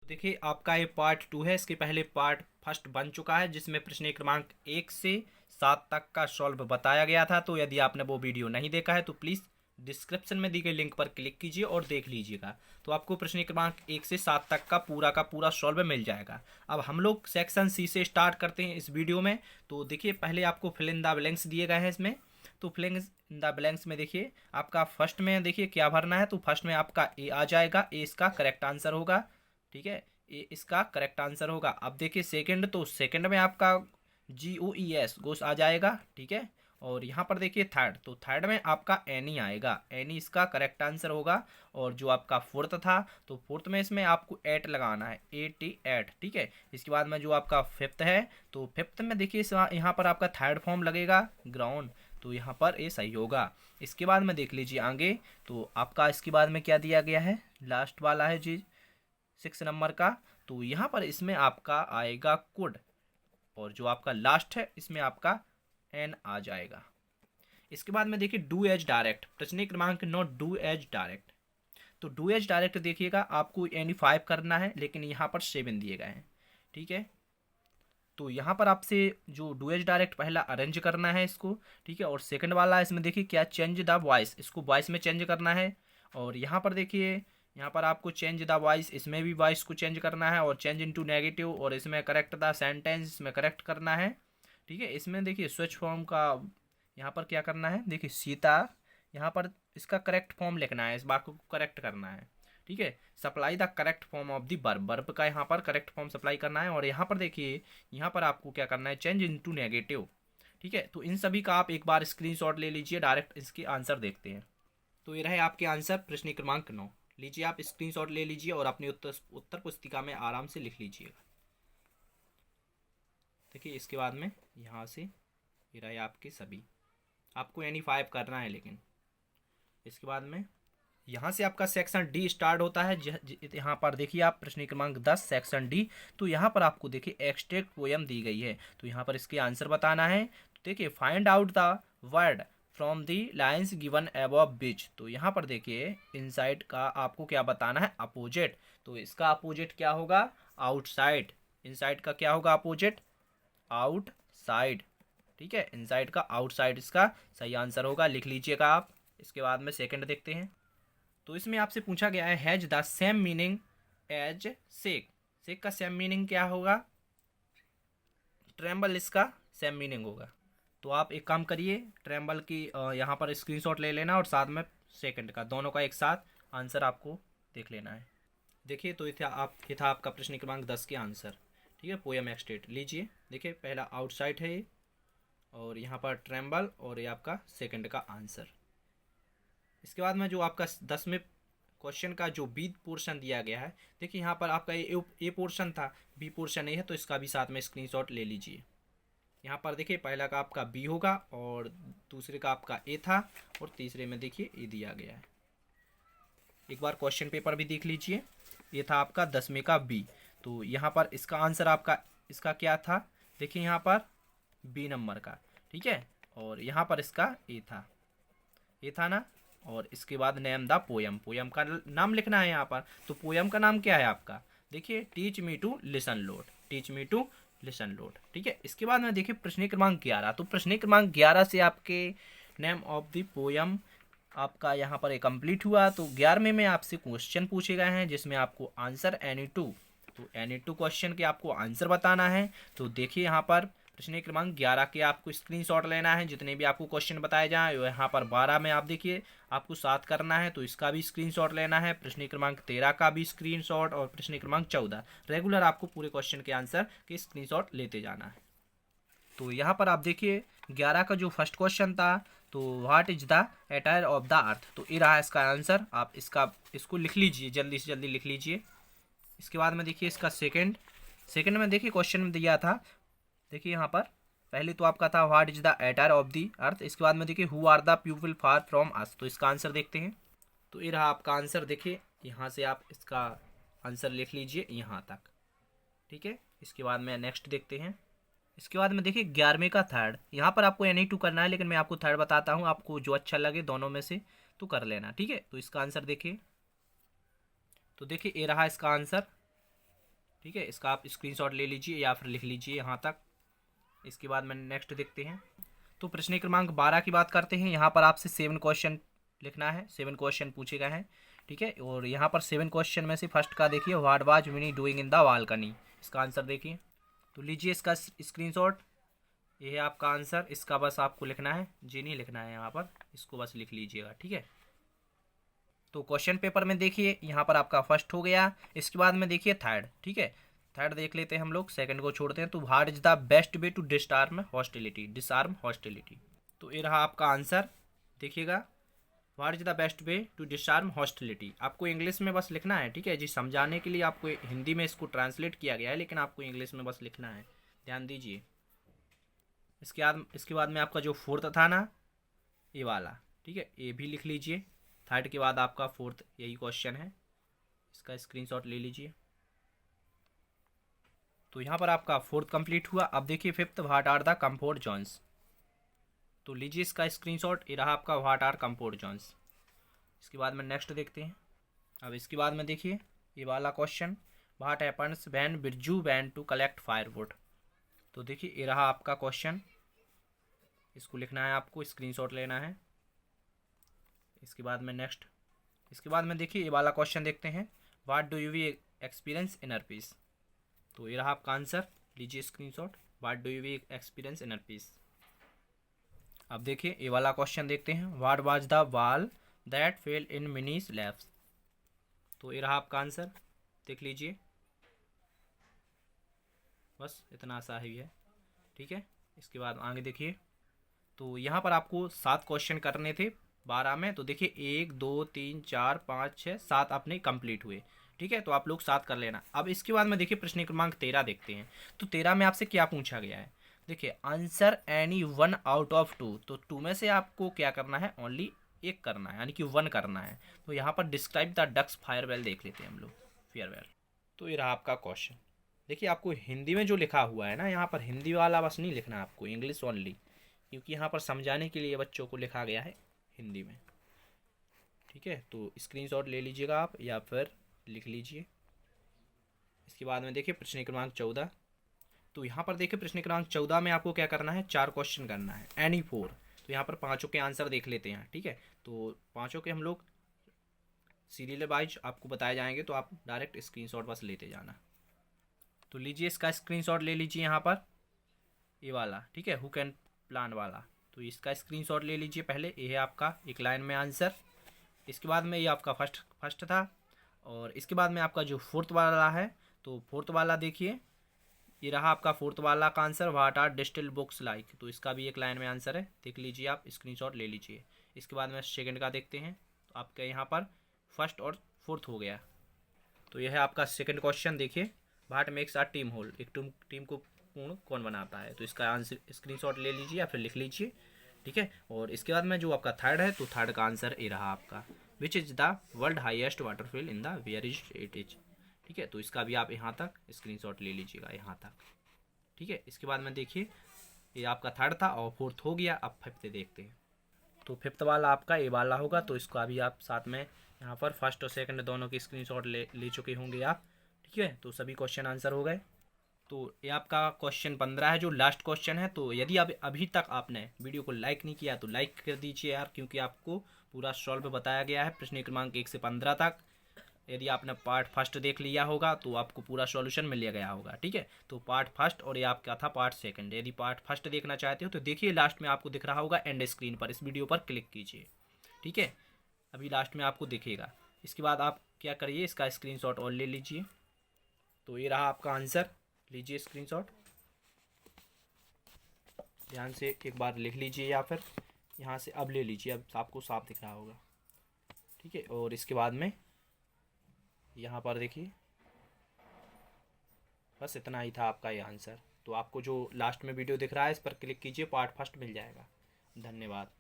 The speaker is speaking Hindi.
देखिए आपका ये पार्ट 2 है। इसके पहले पार्ट फर्स्ट बन चुका है जिसमें प्रश्न क्रमांक 1 से 7 तक का सॉल्व बताया गया था। तो यदि आपने वो वीडियो नहीं देखा है तो प्लीज़ डिस्क्रिप्शन में दी गई लिंक पर क्लिक कीजिए और देख लीजिएगा। तो आपको प्रश्न क्रमांक 1 से 7 तक का पूरा सॉल्व मिल जाएगा। अब हम लोग सेक्शन सी से स्टार्ट करते हैं इस वीडियो में। तो देखिए पहले आपको फिल इन द ब्लैंक्स दिए गए हैं इसमें। तो फिल इन द ब्लैंक्स में देखिए आपका फर्स्ट में देखिए क्या भरना है। तो फर्स्ट में आपका ए आ जाएगा, ए इसका करेक्ट आंसर होगा। ठीक है, ये इसका करेक्ट आंसर होगा। अब देखिए सेकंड, तो सेकंड में आपका GOES गोस आ जाएगा। ठीक है, और यहाँ पर देखिए थर्ड, तो थर्ड में आपका एनी आएगा, एनी इसका करेक्ट आंसर होगा। और जो आपका फोर्थ था तो फोर्थ में इसमें आपको 8 लगाना है, 88। ठीक है, इसके बाद में जो आपका फिफ्थ है तो फिफ्थ में देखिए यहाँ पर आपका थर्ड फॉर्म लगेगा ग्राउंड, तो यहाँ पर ये सही होगा। इसके बाद में देख लीजिए आगे, तो आपका इसके बाद में क्या दिया गया है, लास्ट वाला है जी 6 नंबर का। तो यहाँ पर इसमें आपका आएगा कुड, और जो आपका लास्ट है इसमें आपका एन आ जाएगा। इसके बाद में देखिए डू एज डायरेक्ट, प्रश्न क्रमांक 9 डू एज डायरेक्ट। तो डू एज डायरेक्ट देखिएगा आपको एनी 5 करना है, लेकिन यहाँ पर 7 दिए गए हैं। ठीक है, तो यहाँ पर आपसे जो डू एज डायरेक्ट पहला अरेंज करना है इसको। ठीक है, और सेकंड वाला इसमें देखिए क्या चेंज द वॉइस, इसको वॉइस में चेंज करना है। और यहाँ पर देखिए यहाँ पर आपको चेंज द वॉइस, इसमें भी वॉइस को चेंज करना है। और चेंज इनटू नेगेटिव, और इसमें करेक्ट द सेंटेंस, इसमें करेक्ट करना है। ठीक है, इसमें देखिए स्विच फॉर्म का यहाँ पर क्या करना है, देखिए सीता, यहाँ पर इसका करेक्ट फॉर्म लिखना है, इस बात को करेक्ट करना है। ठीक है, supply the correct form of the verb, verb का यहाँ पर करेक्ट फॉर्म सप्लाई करना है। और यहाँ पर देखिए यहाँ पर आपको क्या करना है, चेंज इनटू नेगेटिव। ठीक है, तो इन सभी का आप एक बार स्क्रीनशॉट ले लीजिए, डायरेक्ट इसके आंसर देखते हैं। तो ये रहे आपके आंसर प्रश्न क्रमांक 9। लीजिए आप स्क्रीनशॉट ले लीजिए और अपनी उत्तर पुस्तिका में आराम से लिख लीजिएगा। देखिए इसके बाद में यहाँ से ये रहे आपके सभी, आपको यानी 5 करना है। लेकिन इसके बाद में यहाँ से आपका सेक्शन डी स्टार्ट होता है। यहाँ पर देखिए आप प्रश्न क्रमांक 10 सेक्शन डी। तो यहाँ पर आपको देखिए एक्सट्रैक्ट पोएम दी गई है, तो यहाँ पर इसके आंसर बताना है। तो देखिए find out the word from the lines given above which. तो यहाँ पर देखिए इनसाइड का आपको क्या बताना है, अपोजिट। तो इसका अपोजिट क्या होगा, आउटसाइड। इनसाइड का क्या होगा अपोजिट, आउटसाइड। ठीक है, इनसाइड का आउटसाइड इसका सही आंसर होगा, लिख लीजिएगा आप। इसके बाद में सेकंड देखते हैं। तो इसमें आपसे पूछा गया है has the same meaning as shake. Shake का सेम मीनिंग क्या होगा, ट्रेम्बल इसका सेम मीनिंग होगा। तो आप एक काम करिए, ट्रेम्बल की यहाँ पर स्क्रीनशॉट ले लेना और साथ में सेकंड का, दोनों का एक साथ आंसर आपको देख लेना है। देखिए तो ये था आपका प्रश्न क्रमांक 10 के आंसर। ठीक है, पोएम एक्सटेट लीजिए। देखिए पहला आउटसाइड है ये, और यहाँ पर ट्रेम्बल, और ये आपका सेकंड का आंसर। इसके बाद में जो आपका 10वें क्वेश्चन का जो बी पोर्शन दिया गया है, देखिए यहाँ पर आपका ए पोर्शन था, बी पोर्शन ए है, तो इसका भी साथ में स्क्रीनशॉट ले लीजिए। यहाँ पर देखिए पहला का आपका बी होगा, और दूसरे का आपका ए था, और तीसरे में देखिए ए दिया गया है। एक बार क्वेश्चन पेपर भी देख लीजिए। ये था आपका 10वें का बी। तो यहाँ पर इसका आंसर आपका इसका क्या था, देखिए यहाँ पर बी नंबर का। ठीक है, और यहाँ पर इसका ए था ना। और इसके बाद नेम द पोयम, पोयम का नाम लिखना है यहाँ पर। तो पोयम का नाम क्या है आपका, देखिए teach me to listen lord, teach me to listen lord. ठीक है, इसके बाद में देखिए प्रश्न क्रमांक 11। तो प्रश्न क्रमांक 11 से आपके नेम ऑफ द पोयम आपका यहाँ पर कंप्लीट हुआ। तो 11वें में आपसे क्वेश्चन पूछे गए हैं जिसमें आपको आंसर एनी टू, तो एनी टू क्वेश्चन के आपको आंसर बताना है। तो देखिए यहाँ पर प्रश्न क्रमांक 11 के आपको स्क्रीनशॉट लेना है, जितने भी आपको क्वेश्चन बताए जाएँ। यहाँ पर 12 में आप देखिए आपको 7 करना है, तो इसका भी स्क्रीनशॉट लेना है। प्रश्न क्रमांक 13 का भी स्क्रीनशॉट, और प्रश्न क्रमांक 14 रेगुलर आपको पूरे क्वेश्चन के आंसर के स्क्रीनशॉट लेते जाना है। तो यहाँ पर आप देखिए 11 का जो फर्स्ट क्वेश्चन था, तो what is the attire of the earth. तो ये रहा इसका आंसर, आप इसको लिख लीजिए, जल्दी से जल्दी लिख लीजिए। इसके बाद में देखिए इसका सेकंड में देखिए क्वेश्चन में दिया था, देखिए यहाँ पर पहले तो आपका था what is the attire of the earth. इसके बाद में देखिए who are the people far from us. तो इसका आंसर देखते हैं। तो ये रहा आपका आंसर, देखिए यहाँ से आप इसका आंसर लिख लीजिए यहाँ तक। ठीक है, इसके बाद में नेक्स्ट देखते हैं। इसके बाद में देखिए 11वें का थर्ड, यहाँ पर आपको एनी टू करना है, लेकिन मैं आपको थर्ड बताता हूँ, आपको जो अच्छा लगे दोनों में से तो कर लेना। ठीक है, तो इसका आंसर देखिए, तो देखिए ये रहा इसका आंसर। ठीक है, इसका आप स्क्रीनशॉट ले लीजिए या फिर लिख लीजिए यहाँ तक। इसके बाद में नेक्स्ट देखते हैं। तो प्रश्न क्रमांक 12 की बात करते हैं। यहाँ पर आपसे 7 क्वेश्चन लिखना है, 7 क्वेश्चन पूछे गए हैं। ठीक है, और यहाँ पर 7 क्वेश्चन में से फर्स्ट का देखिए, what was Vinnie doing in the balcony. इसका आंसर देखिए, तो लीजिए इसका स्क्रीनशॉट। ये है आपका आंसर। इसका बस आपको लिखना है, जी नहीं लिखना है यहाँ पर, इसको बस लिख लीजिएगा। ठीक है, तो क्वेश्चन पेपर में देखिए यहाँ पर आपका फर्स्ट हो गया। इसके बाद में देखिए थर्ड। ठीक है, थर्ड देख लेते हैं हम लोग, सेकंड को छोड़ते हैं। तो what is the best way to disarm hostility, disarm hostility. तो ये रहा आपका आंसर, देखिएगा, what is the best way to disarm hostility. आपको इंग्लिश में बस लिखना है। ठीक है जी, समझाने के लिए आपको हिंदी में इसको ट्रांसलेट किया गया है, लेकिन आपको इंग्लिश में बस लिखना है, ध्यान दीजिए। इसके बाद में आपका जो फोर्थ था ना, ये वाला, ठीक है, ये भी लिख लीजिए। थर्ड के बाद आपका फोर्थ यही क्वेश्चन है, इसका स्क्रीनशॉट ले लीजिए। तो यहाँ पर आपका फोर्थ कंप्लीट हुआ। अब देखिए fifth, what are the comfort zones. तो लीजिए इसका स्क्रीनशॉट, ये रहा आपका व्हाट आर कंफर्ट जोन्स। इसके बाद में नेक्स्ट देखते हैं। अब इसके बाद में देखिए ये वाला question, what happens when Birju went to collect firewood. तो देखिए ये रहा आपका क्वेश्चन, इसको लिखना है आपको, स्क्रीनशॉट लेना है। इसके बाद में नेक्स्ट, इसके बाद में देखिए ये वाला क्वेश्चन देखते हैं, what do you we experience inner peace. तो ये रहा आपका आंसर, लीजिए screenshot, what do you we experience inner peace. अब देखिए ये वाला क्वेश्चन देखते हैं, what was the wall that fell in Minnie's labs. तो ये रहा आपका आंसर, देख लीजिए, बस इतना सा ही है। ठीक है, इसके बाद आगे देखिए। तो यहाँ पर आपको 7 क्वेश्चन करने थे 12 में। तो देखिए 1 2 3 4 5 6 7 अपने कंप्लीट हुए। ठीक है, तो आप लोग 7 कर लेना। अब इसके बाद में देखिए प्रश्न क्रमांक 13 देखते हैं। तो 13 में आपसे क्या पूछा गया है, देखिए, आंसर एनी 1 आउट ऑफ 2। तो 2 में से आपको क्या करना है, ओनली एक करना है, यानी कि 1 करना है। तो यहाँ पर डिस्क्राइब द डक्स फायरवेल देख लेते हैं हम लोग, फेयरवेल। तो ये रहा आपका क्वेश्चन। देखिए आपको हिंदी में जो लिखा हुआ है ना, यहाँ पर हिंदी वाला बस नहीं लिखना आपको, इंग्लिश ओनली, क्योंकि यहाँ पर समझाने के लिए बच्चों को लिखा गया है हिंदी में। ठीक है, तो स्क्रीनशॉट ले लीजिएगा आप या फिर लिख लीजिए। इसके बाद में देखिए प्रश्न क्रमांक 14। तो यहाँ पर देखिए प्रश्न क्रमांक 14 में आपको क्या करना है, 4 क्वेश्चन करना है, एनी 4। तो यहाँ पर पाँचों के आंसर देख लेते हैं। ठीक है, तो पाँचों के हम लोग सीरियल वाइज आपको बताए जाएंगे, तो आप डायरेक्ट स्क्रीनशॉट बस लेते जाना। तो लीजिए इसका स्क्रीनशॉट ले लीजिए यहाँ पर, ये वाला, ठीक है, हु कैन प्लान वाला। तो इसका स्क्रीनशॉट ले लीजिए पहले, ये है आपका एक लाइन में आंसर। इसके बाद में ये आपका फर्स्ट था, और इसके बाद में आपका जो फोर्थ वाला है, तो फोर्थ वाला देखिए, ये रहा आपका फोर्थ वाला का answer, what are distil books like. तो इसका भी एक लाइन में आंसर है, देख लीजिए आप, स्क्रीनशॉट ले लीजिए। इसके बाद में सेकंड का देखते हैं। तो आपके यहाँ पर फर्स्ट और फोर्थ हो गया। तो यह है आपका सेकंड क्वेश्चन, देखिए, what makes a team whole, एक टीम को पूर्ण कौन बनाता है। तो इसका आंसर स्क्रीनशॉट ले लीजिए या फिर लिख लीजिए। ठीक है, और इसके बाद में जो आपका थर्ड है, तो थर्ड का आंसर ये रहा आपका, which is the world highest waterfall in the where is it is. ठीक है, तो इसका भी आप यहाँ तक स्क्रीनशॉट ले लीजिएगा, यहाँ तक। ठीक है, इसके बाद में देखिए ये आपका थर्ड था और फोर्थ हो गया। अब फिफ्थ देखते हैं। तो फिफ्थ वाला आपका ये वाला होगा, तो इसका भी आप साथ में यहाँ पर फर्स्ट और सेकंड दोनों की स्क्रीनशॉट ले चुके होंगे आप। ठीक है, तो सभी क्वेश्चन आंसर हो गए। तो ये आपका क्वेश्चन 15 है, जो लास्ट क्वेश्चन है। तो यदि आप अभी तक आपने वीडियो को लाइक नहीं किया तो लाइक कर दीजिए यार, क्योंकि आपको पूरा सॉल्व बताया गया है प्रश्न क्रमांक 1 से 15 तक। यदि आपने पार्ट फर्स्ट देख लिया होगा तो आपको पूरा सॉल्यूशन मिल गया होगा। ठीक है, तो पार्ट फर्स्ट और ये आपका था पार्ट सेकंड। यदि पार्ट फर्स्ट देखना चाहते हो तो देखिए, लास्ट में आपको दिख रहा होगा एंड स्क्रीन पर, इस वीडियो पर क्लिक कीजिए। ठीक है, अभी लास्ट में आपको दिखेगा। इसके बाद आप क्या करिए, इसका स्क्रीनशॉट और ले लीजिए। तो ये रहा आपका आंसर, लीजिए स्क्रीनशॉट, ध्यान से एक बार लिख लीजिए या फिर यहाँ से अब ले लीजिए, अब आपको साफ दिख रहा होगा। ठीक है, और इसके बाद में यहाँ पर देखिए, बस इतना ही था आपका ये आंसर। तो आपको जो लास्ट में वीडियो दिख रहा है इस पर क्लिक कीजिए, पार्ट फर्स्ट मिल जाएगा। धन्यवाद।